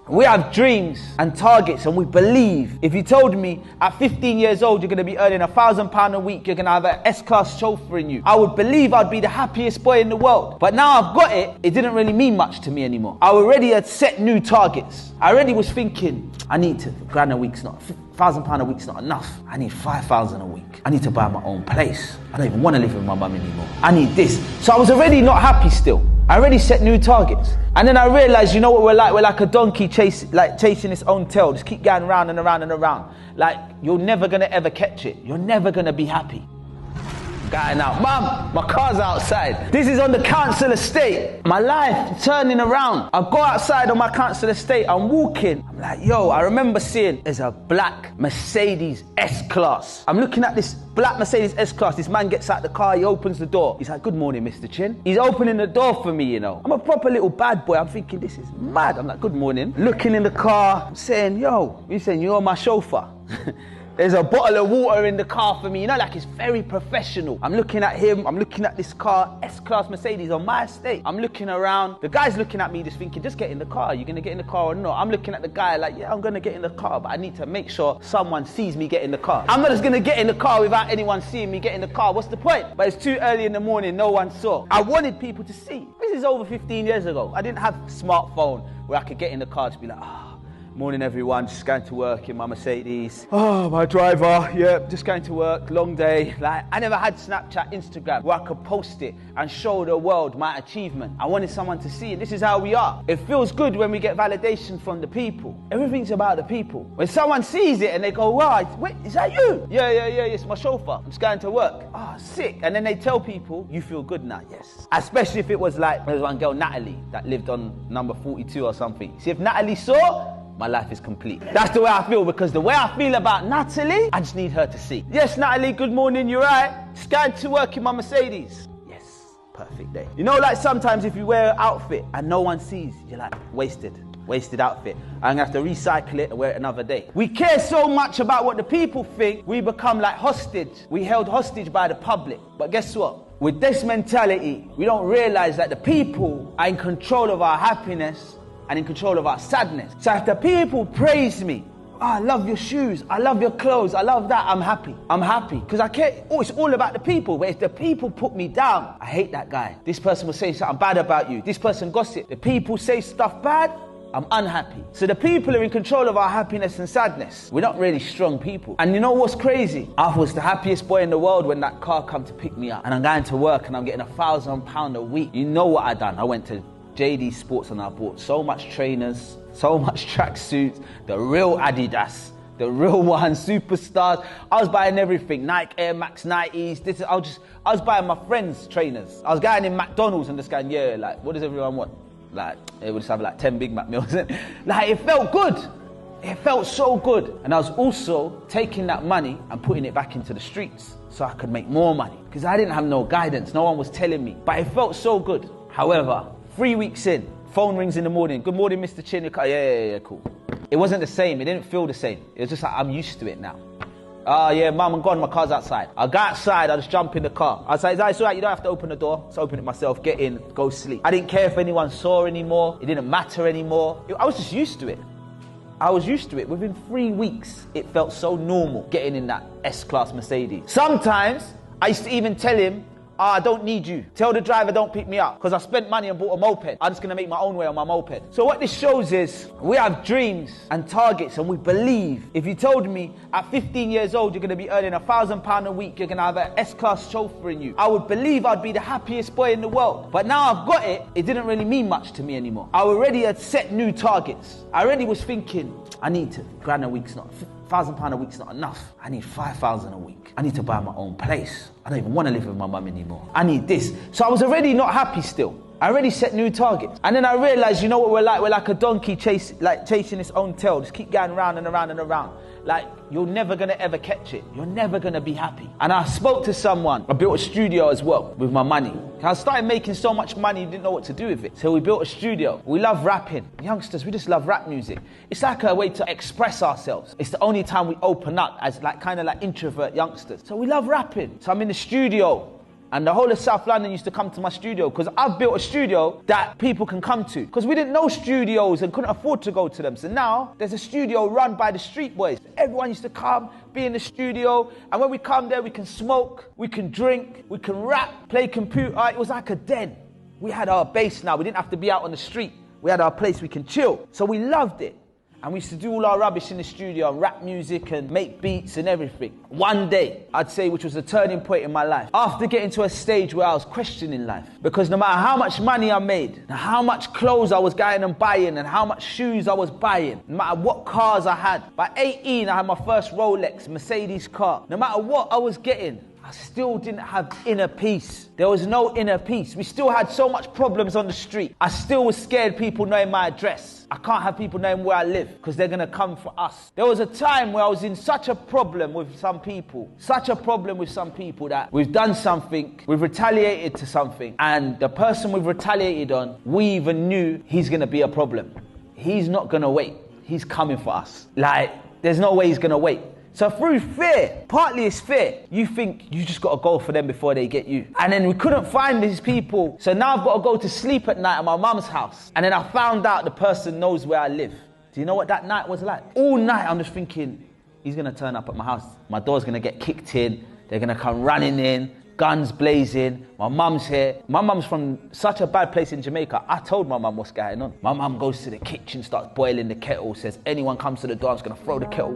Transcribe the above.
We have dreams and targets and we believe. If you told me at 15 years old you're going to be earning £1,000 a week, you're going to have an S-Class chauffeur in you, I would believe I'd be the happiest boy in the world. But now I've got it, it didn't really mean much to me anymore. I already had set new targets. I already was thinking, I need £1,000 a week's not, £1,000 a week's not enough. I need 5,000 a week. I need to buy my own place. I don't even want to live with my mum anymore. I need this. So I was already not happy still. I already set new targets. And then I realized, you know what we're like? We're like a donkey chasing its own tail. Just keep going round and around and around. Like, you're never going to ever catch it. You're never going to be happy. Going out, Mum, my car's outside. This is on the council estate. My life turning around. I go outside on my council estate, I'm walking. I'm like, yo, I remember seeing there's a black Mercedes S-Class. I'm looking at this black Mercedes S-Class. This man gets out the car, he opens the door. He's like, good morning, Mr. Chin. He's opening the door for me, you know. I'm a proper little bad boy. I'm thinking, this is mad. I'm like, good morning. Looking in the car, I'm saying, yo, he's saying, you're my chauffeur. There's a bottle of water in the car for me, you know, like it's very professional. I'm looking at him, I'm looking at this car, S-Class Mercedes on my estate. I'm looking around, the guy's looking at me just thinking, just get in the car, you gonna get in the car or not? I'm looking at the guy like, yeah, I'm gonna get in the car, but I need to make sure someone sees me get in the car. I'm not just gonna get in the car without anyone seeing me get in the car, what's the point? But it's too early in the morning, no one saw. I wanted people to see. This is over 15 years ago. I didn't have a smartphone where I could get in the car to be like, morning everyone, just going to work in my Mercedes. Oh, my driver, yeah, just going to work, long day. Like, I never had Snapchat, Instagram, where I could post it and show the world my achievement. I wanted someone to see it. This is how we are. It feels good when we get validation from the people. Everything's about the people. When someone sees it and they go, wow, wait, is that you? Yeah, it's my chauffeur. I'm just going to work. Oh, sick. And then they tell people, you feel good now, yes. Especially if it was like, there was one girl, Natalie, that lived on number 42 or something. See, if Natalie saw, my life is complete. That's the way I feel, because the way I feel about Natalie, I just need her to see. Yes, Natalie, good morning, you're right. Just going to work in my Mercedes. Yes, perfect day. You know, like sometimes if you wear an outfit and no one sees, you're like, wasted outfit. I'm gonna have to recycle it and wear it another day. We care so much about what the people think, we become like hostage. We held hostage by the public. But guess what? With this mentality, we don't realize that the people are in control of our happiness and in control of our sadness. So if the people praise me, I love your shoes, I love your clothes, I love that, I'm happy. I'm happy, because I care, it's all about the people. But if the people put me down, I hate that guy. This person will say something bad about you. This person gossip. The people say stuff bad, I'm unhappy. So the people are in control of our happiness and sadness. We're not really strong people. And you know what's crazy? I was the happiest boy in the world when that car come to pick me up. And I'm going to work and I'm getting £1,000 a week. You know what I done? I went to JD Sports and I bought so much trainers, so much tracksuits, the real Adidas, the real ones, superstars. I was buying everything, Nike Air Max 90s. I was buying my friends' trainers. I was going in McDonald's and just going, yeah, like, what does everyone want? Like, it would just have like 10 Big Mac meals. Like, it felt good. It felt so good. And I was also taking that money and putting it back into the streets so I could make more money. Because I didn't have no guidance. No one was telling me. But it felt so good. However, 3 weeks in, phone rings in the morning. Good morning, Mr. Chin. Yeah, cool. It wasn't the same. It didn't feel the same. It was just like, I'm used to it now. Yeah, Mum, I'm gone. My car's outside. I go outside. I just jump in the car. I was like, it's all right. You don't have to open the door. Just open it myself. Get in. Go sleep. I didn't care if anyone saw anymore. It didn't matter anymore. I was just used to it. I was used to it. Within 3 weeks, it felt so normal getting in that S-Class Mercedes. Sometimes, I used to even tell him, I don't need you. Tell the driver don't pick me up, because I spent money and bought a moped. I'm just going to make my own way on my moped. So what this shows is we have dreams and targets and we believe. If you told me at 15 years old you're going to be earning £1,000 a week, you're going to have an S-Class chauffeur in you, I would believe I'd be the happiest boy in the world. But now I've got it, it didn't really mean much to me anymore. I already had set new targets. I already was thinking, I need £1,000 a week's not £1,000 a week's not enough. I need 5,000 a week. I need to buy my own place. I don't even want to live with my mum anymore. I need this. So I was already not happy still. I already set new targets. And then I realized, you know what we're like? We're like a donkey chasing its own tail. Just keep going round and around and around. Like, you're never going to ever catch it. You're never going to be happy. And I spoke to someone. I built a studio as well with my money. I started making so much money, didn't know what to do with it. So we built a studio. We love rapping. Youngsters, we just love rap music. It's like a way to express ourselves. It's the only time we open up as like kind of like introvert youngsters. So we love rapping. So I'm in the studio. And the whole of South London used to come to my studio because I've built a studio that people can come to. Because we didn't know studios and couldn't afford to go to them. So now there's a studio run by the street boys. Everyone used to come, be in the studio. And when we come there, we can smoke, we can drink, we can rap, play computer. It was like a den. We had our base now. We didn't have to be out on the street. We had our place we can chill. So we loved it. And we used to do all our rubbish in the studio and rap music and make beats and everything. One day, I'd say, which was a turning point in my life, after getting to a stage where I was questioning life. Because no matter how much money I made, and how much clothes I was going and buying, and how much shoes I was buying, no matter what cars I had. By 18, I had my first Rolex, Mercedes car. No matter what I was getting, I still didn't have inner peace. There was no inner peace. We still had so much problems on the street. I still was scared people knowing my address. I can't have people knowing where I live because they're going to come for us. There was a time where I was in such a problem with some people, that we've done something, we've retaliated to something, and the person we've retaliated on, we even knew he's going to be a problem. He's not going to wait. He's coming for us. Like, there's no way he's going to wait. So through fear, partly it's fear. You think you just got to go for them before they get you. And then we couldn't find these people. So now I've got to go to sleep at night at my mum's house. And then I found out the person knows where I live. Do you know what that night was like? All night I'm just thinking, he's going to turn up at my house. My door's going to get kicked in. They're going to come running in. Guns blazing. My mum's here. My mum's from such a bad place in Jamaica. I told my mum what's going on. My mum goes to the kitchen, starts boiling the kettle, says anyone comes to the door, I'm just going to throw the kettle